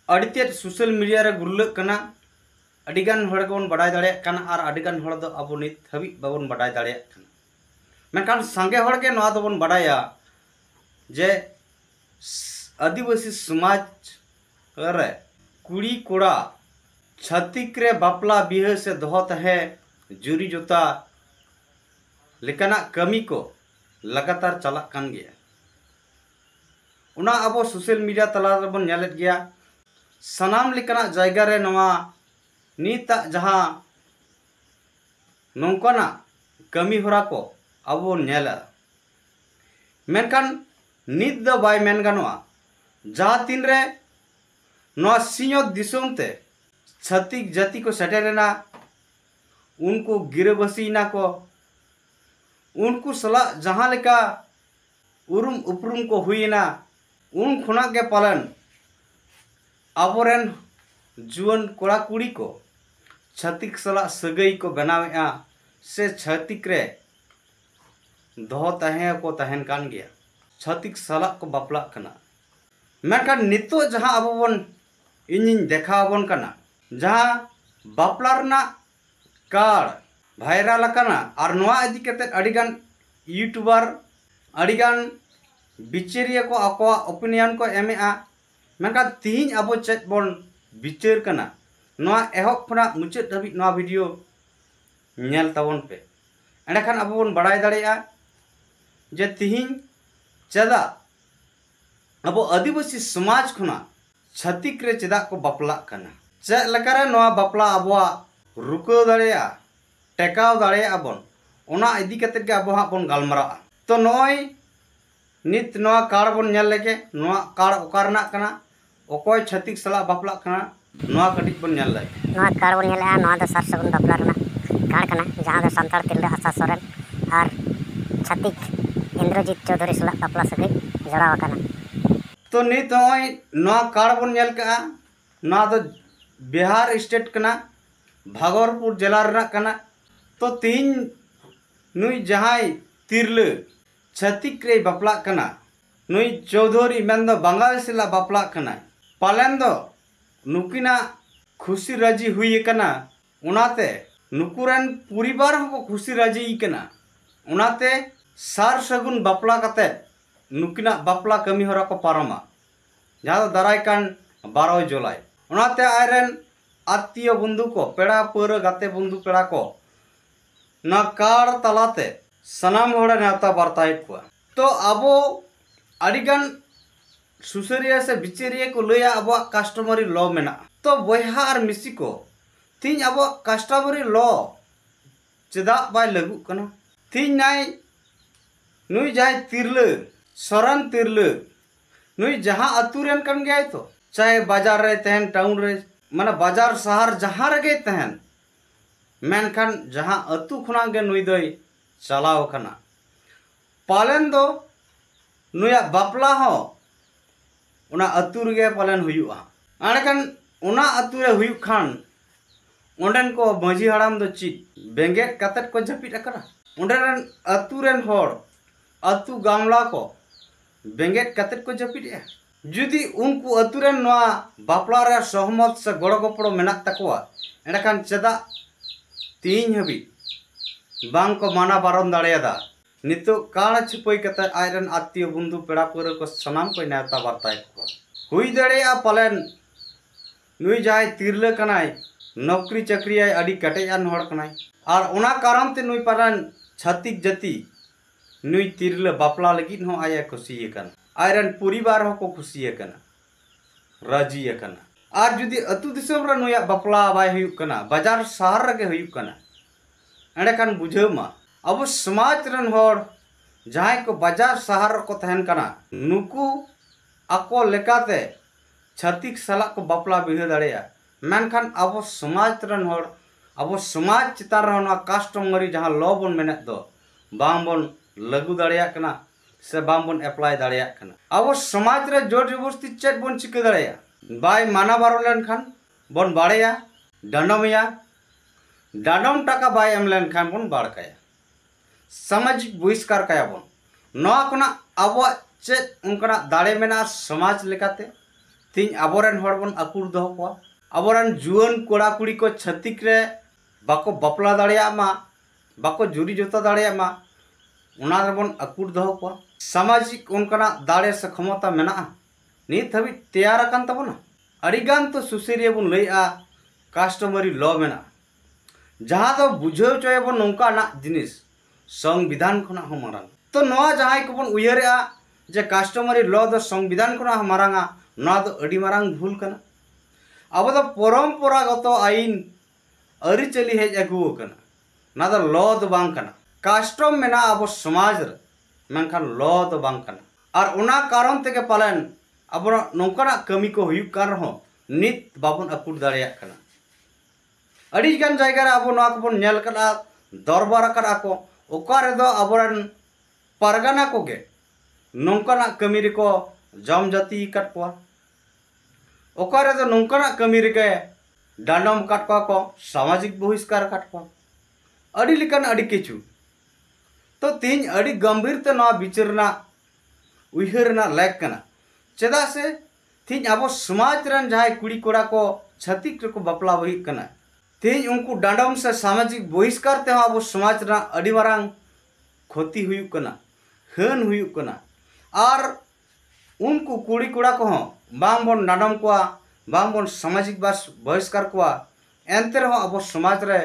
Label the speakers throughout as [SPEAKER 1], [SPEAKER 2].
[SPEAKER 1] अड़ितेद social media रे गुरलक कना अडिगान हड़ को बड़ाय दाड़ेयाक कना और अडिगान हड़ दो अब नित हबी बाबन बड़ाय दाड़ेयाक कना मेनखान संगे हड़ के नवा दोबन बड़ाया जे आदिवासी समाज रे कुड़ी कोड़ा छातिक रे बापला बिहे से दोह तहे जुरी जोता लेकाना कमी को लगातार चलाक कान गया उना अब सोशल मीडिया तला बन नेलेत गया सनाम लेकाना जायगा रे नवा नीता जहां नौकाना कमी होरा को अब नेला मेनखान नित द बाय मेन गानोआ जहां तीन रे नवा सिंहत दिसोम ते छत्तीक जाति को सेटेरेना उनको गिरबसीना को उनको सला जहां लेका उरुम उपरुम को हुईना उन खुना के पालन अबोरेन जुवन कोड़ा कुड़ी को छत्तीक सला सगई को बनावेआ से छत्तीक रे दोह तहे को तहन कान गया छत्तीक सला को बापला कना मेनखान नितो जहां अबोबन इनिन देखाबन कना जहां बापला रना कार्ड भाइरल कना और नवा इदी कते अडिगान यूट्यूबर अडिगान बिचेरिया को आको ओपिनियन को एमेआ मेनका तीन अब चेक बन बिचार कना नवा एहब खना मुचाद धाबी नवा वीडियो नेल ताबन पे एंडखान अब बन बड़ाय दाड़ेया जे तीन चेदा अब आदिवासी समाज खना छत्तीक रे चेदा को बापला कना चेक लकारे नवा बापला अबवा रुको दाड़ेया टेकाव दाड़ेया बन ओना इदी कते के अब हां बन गालमरा तो नय नित नवा कार्ड बन नेल लेके नवा कार्ड ओकारना कना ओकोय छत्तीक सला बापला कना नवा कटिक बन नेल ले
[SPEAKER 2] नवा कार्ड बन नेला नवा दो सार सगुन बापला रना कार्ड कना जहां दो संताल तिरले आशा सोरेन और छत्तीक इंद्रजीत चौधरी सला बापला सगई जड़ाव कना
[SPEAKER 1] तो नित नय नवा कार्ड बन नेल का नवा दो बिहार स्टेट कना भागलपुर जिला रना कना तो तीन नुई जहां तिरले छत्तीक रे बापला कना नुई चौधरी मेन दो बंगाल सिला बापला कना पालन दो नुकिना खुशी राजी हुई कना उनाते नुकुरन परिवार को खुशी राजी कना उनाते सार सगुन बापला कते नुकिना बापला कमी होरा को पारमा जहां दाराय कान 12 जुलाई उनाते आयरन आत्मीय बंधु को पेड़ा पर गाते बंधु पेड़ा को ना कार तलाते सनाम होड़ा नेता बार्ताय को तो अबो अडिगान सुसरिया से बिचेरिया को लया अब कस्टमरी लॉ मेना तो बयहा और मिसी को तीन अब कस्टमरी लॉ चेदा बाय लागू कना तीन नाय नुई जाय तिरले सरन तिरले नुई जहां अतुरेन कन गया तो चाहे बाजार रे तहन टाउन रे माने बाजार शहर जहां रे तहन मेनखान जहां अतु खुना गे नुई दई चलाव कना पालन दो नुया बापला हो उना अतु रे पालन हुयुआ आनखान उना अतु रे हुयु खान ओंडन को मजी हड़ाम दो ची बेंगेट कतट को जपिट अकरा ओंडन अतु रेन होड़ अतु गामला को बेंगेट कतट को जपिट ए जुदी उनको अतु रेन नवा बापला रे सहमत से गड़ गपड़ो मेना तकवा एंडखान चेदा तीन हबी बांग को माना बारन दाड़ेदा नितो काण छिपई कते आयरन आत्मीय बंधु पेड़ा पर को सनाम को नेता बार्ताय को हुई दाड़ेया पालन नुई जाय तिरले कनाय नौकरी चाकरी आय अडी कटेयान होड़ कनाय और ओना कारण ते नुई पालन छत्तीक जाति नुई तिरले बापला लगी हो आया खुशी कन आयरन परिवार हो को खुशी कना राजी कना और जुदी अतु दिसम रे नुया बापला बाय हुयु कना बाजार शहर रे हुयु कना एंडखान बुझाव मा अब समाज रन होड़ जहां को बाजार शहर को तहन कना नुकु आको लेकाते छत्तीक सला को बापला बिहे दाड़ेया मेनखान अब समाज रन होड़ अब समाज चितान रहा कस्टमरी जहां लॉ बन मेने दो बांग बन लागू दाड़ेया कना से बांग बन एप्लाई दाड़ेया कना अब समाज रे जोर जबरदस्ती चेक बन चिका दाड़ेया बाय माना बारो लेनखान बन बाड़ेया दंडमया डाडम टाका बाय एम लेनखान बन बाड़काया सामाजिक बहिष्कार काया बन नवा कोना अब चेक उनकना दाड़े मेना समाज लेकाते तीन आबोरेन हर बन आकुर दो को आबोरेन जुआन कोड़ा कुड़ी को छत्तीक रे बाको बपला दाड़िया मा बाको जुरी जोता दाड़िया मा उना बन आकुर दो को सामाजिक उनकना दाड़े से क्षमता मेना नित हबी तैयार अकान तबना अड़ीगान तो सुसेरिया बन लैआ कास्टमरी लॉ मेना जहाँ तो बुझाव चोयबन नौका ना जिनिस संविधान खना हो मारांग तो नवा जहाँ को बन उयहरेआ जे कास्टमरी लॉ दो संविधान खना हो मारांगा ना तो अड़ी मारांग भूल कना अब तो परंपरागत आईन अरिचली हेज अगू कना ना तो लॉ तो बांग कना कास्टम मेना अब समाज रे मेनखान लॉ तो बांग कना और उना कारण तेगे पालन अब नौकाना कमी को हुयुक कान रहो नित बाबन अकुट दाड़िया कना अड़ी गान जायगा रे अब नवा को नेल कना दरबार कना को ओका रे दो अबरन परगना कोगे नौकाना कमी रे को जम जाति कट को ओका रे दो नौकाना कमी रे के डांडम कट को सामाजिक बहिष्कार कट को अड़ी लिकन अड़ी किछु तो तीन अड़ी गंभीर ते नवा विचारना उयहरना लेक कना चेदा से तीन अब समाज रन जहां कुड़ी कोड़ा को छतिक रे को बपला बही कना तीन उनको डांडम से सामाजिक बहिष्कार ते अब समाज रा अड़ी मारांग क्षति हुयुक कना हन हुयुक कना और उनको कुड़ी कोड़ा को बांग बन डांडम को बांग बन सामाजिक बहिष्कार को एंते रहो अब समाज रे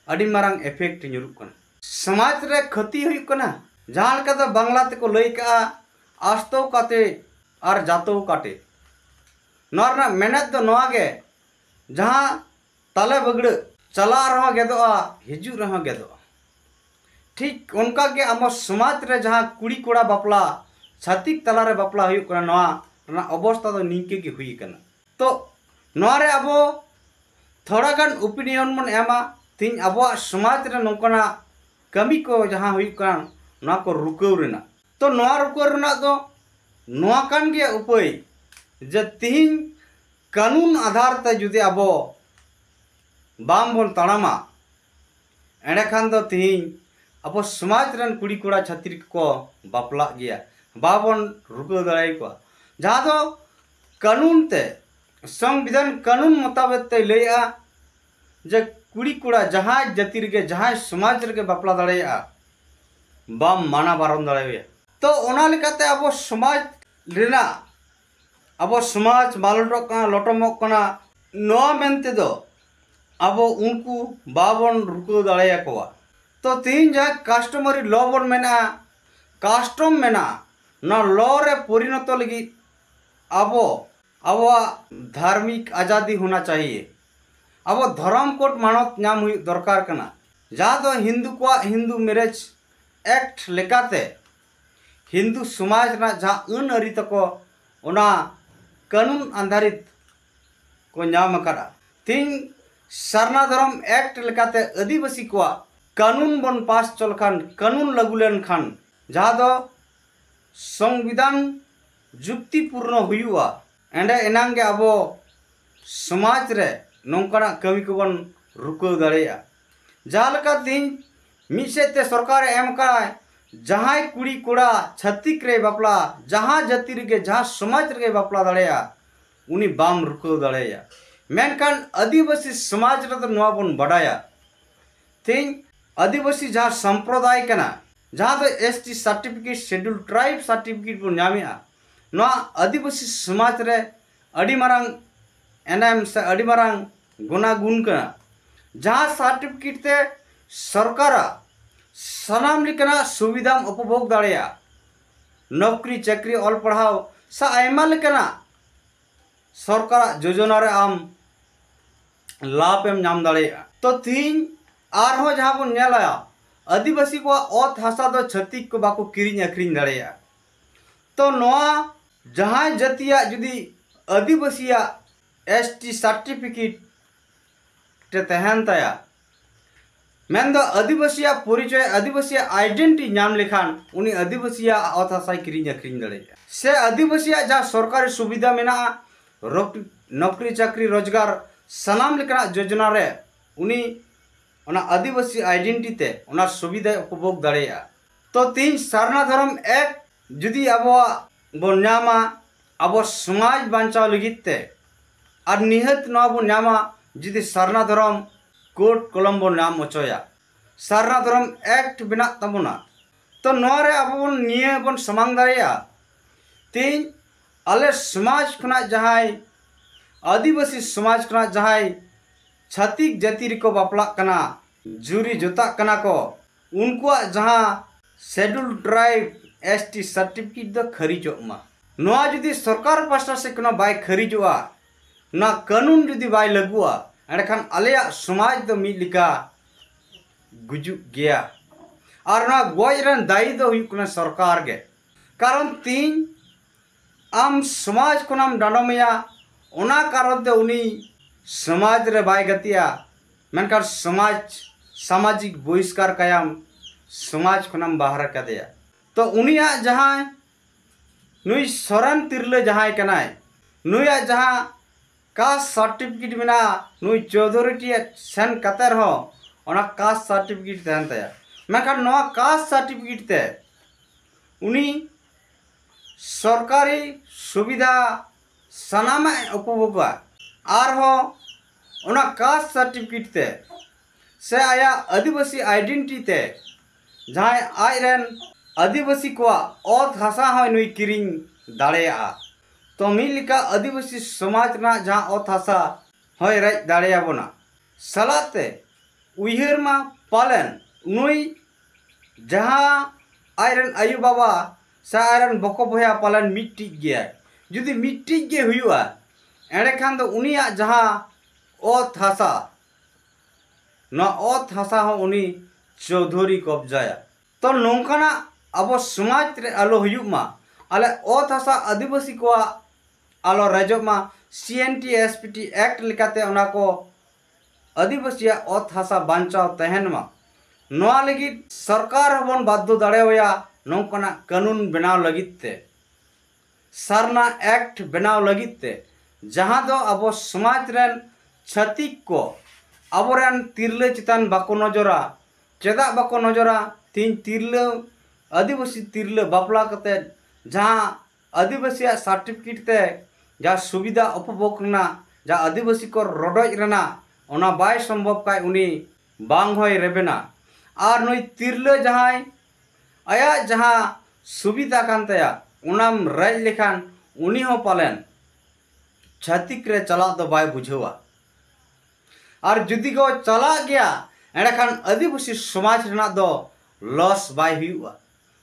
[SPEAKER 1] अड़ी मारांग इफेक्ट nyuruk कना समाज रे क्षति हुयुक कना जहां लेका दो बांग्ला ते को लई का आस्तो काते और जातो काटे नरना मेहनत दो नवा गे जहां ताले बगड़ चला रहा गेदोआ हिजू रहा गेदोआ ठीक उनका के आम समाज रे जहां कुड़ी कोड़ा बपला छातिक तला रे बपला हुयुक कना नवा रना अवस्था दो निंके के हुई कना तो नवा रे अब थोड़ा गान ओपिनियन मन एमा तीन अब समाज रे नौकना कमी को जहां हुयुक कना नवा को रुकाव रेना तो नवा रुकाव रेना दो नवा कान गे उपाय जे तीन कानून आधार ते जुदि अब बाम बन ताड़ामा एंडे खान दो तीन अब समाज रन कुड़ी कोड़ा छात्री को बापला गया बाबन रुकाव दाड़ाई को जहां दो कानून ते संविधान कानून मुताबिक ते लैया जे कुड़ी कोड़ा जहां जाति रे जहां समाज रे बापला दाड़ाया बाम माना बारन दाड़ाया तो ओना लेकाते अब समाज रेना अब समाज मालटक कना लटमक कना नवा मेनते दो अब उनको बाबन रुकाव दाड़ाया को तो तीन जहां कास्टमरी लॉ बन मेना कास्टम मेना ना लॉ रे परिणत लगी अब धार्मिक आज़ादी होना चाहिए अब धर्म कोड मानत नाम हुई दरकार कना जहां दो हिंदू को हिंदू मैरिज एक्ट लेकाते हिंदू समाज ना जहां अन अरी तको ओना कानून आधारित को नाम करा तीन सरना धर्म एक्ट लेकाते आदिवासी को कानून बन पास चल खान कानून लागू लेन खान जहां दो संविधान जुक्तिपूर्ण हुआ एंडे एनांगे अब समाज रे नौकना कमी को बन रुकाव दाड़ेया जहां लेका तीन मिसेते सरकार एम कराय जहां कुड़ी कोड़ा छत्तीक रे बापला जहां जाति रे जहां समाज रे बापला दाड़ेया उनी बाम रुकाव दाड़ेया मेनखान आदिवासी समाज रे तो नवा बन बडाया तीन आदिवासी जहां संप्रदाय कना जहां तो ST certificate schedule tribe certificate बन नामेआ नवा आदिवासी समाज रे अड़ी मारांग एनएम से अड़ी मारांग गुनागुन कना जहां सर्टिफिकेट ते सरकार सनाम लेकना सुविधा उपभोग दाड़ेया नौकरी चाकरी ऑल पढ़ाओ सा आयमा लेकना सरकार योजना रे आम लाभ एम नाम दाड़ेया तो तीन आरहो जहां बन नेला आदिवासी को ओत हासा दो छत्तीक को बाको किरिंग अखरिंग दाड़ेया तो नवा जहां जातिया जुदी आदिवासिया एसटी सर्टिफिकेट ते तहन ताया मेन दो आदिवासिया परिचय आदिवासिया आइडेंटिटी नाम लेखान उनी आदिवासिया ओत हासा किरिंग अखरिंग दाड़ेया से आदिवासिया जहां सरकारी सुविधा मेना नौकरी चाकरी रोजगार सनाम लेकना योजना रे उनी ओना आदिवासी आइडेंटिटी ते ओना सुविधा उपभोग दाड़ेया तो तीन सरना धर्म एक जुदी अब बन नामा अब समाज बांचाव लगते और निहत नवा बन नामा जुदी सारना धर्म कोर्ट कलम बन नाम होचोया सारना धर्म एक्ट बना तबना तो नोरे अब बन निये बन समांग दाड़ेया तीन आले समाज खना जहाय आदिवासी समाज खना जहाय छातिक जाति रिको बापला कना जुरी जोता कना को उनको जहाँ शेड्यूल ट्राइब एसटी सर्टिफिकेट दो खरीजो मा नोआ जुदी सरकार पास्टा से कना बाय खरीजोआ ना कानून जुदी बाय लगुआ एंडखान आलेया समाज दो मिलिका गुजु गया और ना गोयरन दायी दो हुई कना सरकार के कारण तीन आम समाज को नाम डांडोमिया ओना कारण ते उनी समाज रे बाय गतिया मेनकार समाज सामाजिक बहिष्कार कायम समाज को नाम बाहर कर दिया तो उनिया जहाँ नुई सोरेन तिरले जहाँ कनाय नुया जहाँ कास्ट सर्टिफिकेट बिना नुई चौधरी सेन कतर हो ओना कास्ट सर्टिफिकेट तहन तया मेनखान नवा कास्ट सर्टिफिकेट ते उनी सरकारी सुविधा सनामा उपभोगा आर हो ओना कास्ट सर्टिफिकेट ते से आया आदिवासी आइडेंटिटी ते जहाँ आयरन आदिवासी को ओत हासा हो नुई किरिंग दाड़ेया तो मिलिका आदिवासी समाज ना जहाँ ओत हासा होय रज दाड़ेया बोना सलाते उयहर मा पालन नुई जहाँ आयरन आयु बाबा से आयरन बको भया पालन मिट्टी गया जुदी मिट्टी गे हुआ एंडे खान दो उनिया जहाँ ओत हासा ना ओत हासा हो उनी चौधरी कब्जाया तो नौकाना अब समाज रे आलो हुयुमा आले ओत हासा आदिवासी को आलो राजो मा CNT SPT एक्ट लिखाते उना को आदिवासी ओत हासा बांचाव तहन मा नोआ लगी सरकार हबन बाध्य दाड़ेया नौकाना कानून बनाव लगिते सारना एक्ट बनाव लगिते जहाँ दो अब समाज रेन छतिक को अबोरेन तिरले चितान बाको नजरा चेदा बाको नजरा तीन तिरले आदिवासी तिरले बापला कते जहाँ आदिवासी सर्टिफिकेट ते जा सुविधा उपभोग ना जा आदिवासी को रोडोज रेना ओना बाय संभव काय उनी बांग होय रेबेना और नई तिरले जहाँ आया जहाँ सुविधा कान तया उनाम राज लेखान उनी हो पालेन छातिक रे चला तो बाय बुझेवा और जुदी को चला गया एंडखान आदिवासी समाज रेना दो लॉस बाय हुआ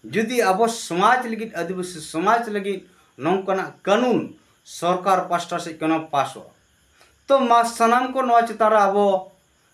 [SPEAKER 1] जुदी अब समाज लगी आदिवासी समाज लगी नौकना कानून सरकार पास्टा से कनो पास हो तो मा सनाम को नवा चितारा अब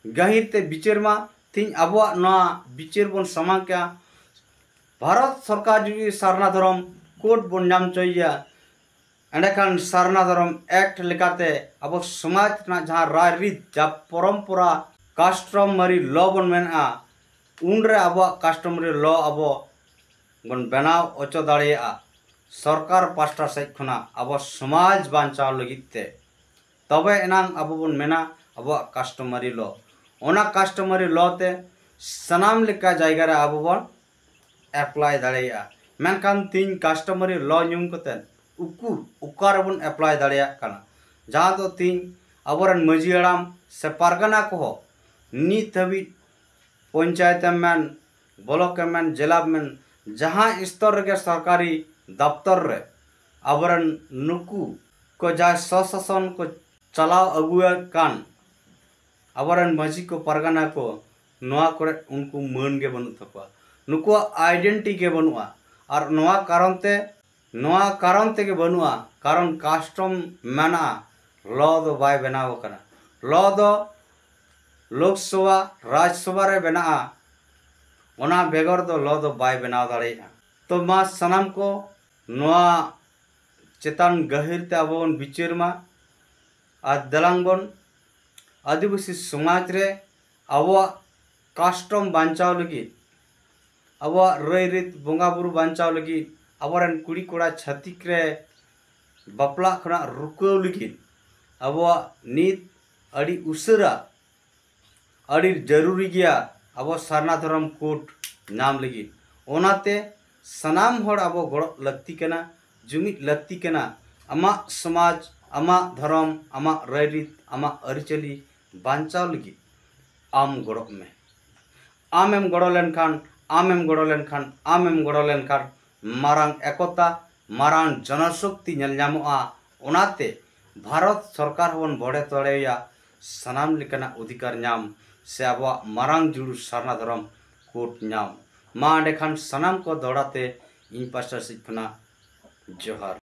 [SPEAKER 1] गहिर ते बिचार मा तीन अब नवा बिचार बन समा क्या भारत सरकार जुदी सारना धर्म कोड बन नाम चाहिए एंडखान सारना धर्म एक्ट लेकाते अब समाज ना जहाँ राय रीत जा परम्परा कास्टमरी लॉ बन मेना उनरे अब कास्टमरी लॉ अब बन बनाव ओचो दाड़ेया सरकार पास्टा से खना अब समाज बांचाव लगिते तबे एनांग अब बन मेना अब कास्टमरी लॉ ओना कास्टमरी लॉ ते सनाम लेका जायगा रे अब बन एप्लाई दाड़ेया मेनखान तीन कास्टमरी लॉ ᱧᱩᱢ कते उकू उकार बन एप्लाई दाड़ेया काना जहाँ तो तीन अबरन मजी हड़ाम से पारगना को नित हबी पंचायत मेन ब्लॉक मेन जिला मेन जहाँ स्तर के सरकारी दफ्तर रे अबरन नुकू को जा स्वशासन को चलाव अगुआ कान अबरन मजी को पारगना को नोआ करे उनको मन के बनु थकवा नुकु आइडेंटिटी के बनुआ और नोआ कारण ते के बनुआ कारण कास्टम मेना लॉ दो बाय बनाव कना लॉ दो लोकसभा राज्यसभा रे बना ओना बेगर दो लॉ दो बाय बनाव दाड़ेया तो मा सनाम को नोआ चेतान गहिर ते अबोन बिचार मा आज दलांग बन आदिवासी समाज रे अबो कास्टम बांचाव लगी अब रई रीत बंगा बुरु बांचाव लगी अबरन कुड़ी कोड़ा छतिक रे बापला खना रुकाव लगी अब नित अड़ी उसरा अड़ी जरूरी गया अब सारना धर्म कोड नाम लगी ओनाते सनाम होड़ अब गड़ लगती कना जुमित लगती कना आमाग समाज आमाग धर्म आमाग रायरीत आमाग अरिचली बांचाव लगी आम गड़ो में आमेम गड़ो लेनखान आमेम गड़ो लेनखान आमेम गड़ो लेनखान मारांग एकता मारांग जनशक्ति नेल ᱧᱟᱢᱚᱜᱼᱟ ओनाते भारत सरकार हबन बड़े तोड़ेया सानाम लेकाना अधिकार नाम से आबो मारांग जुड़ू सारना धर्म कोट नाम मा एंडेखान सानाम को दौड़ाते इन पास्टा सिखना जोहार।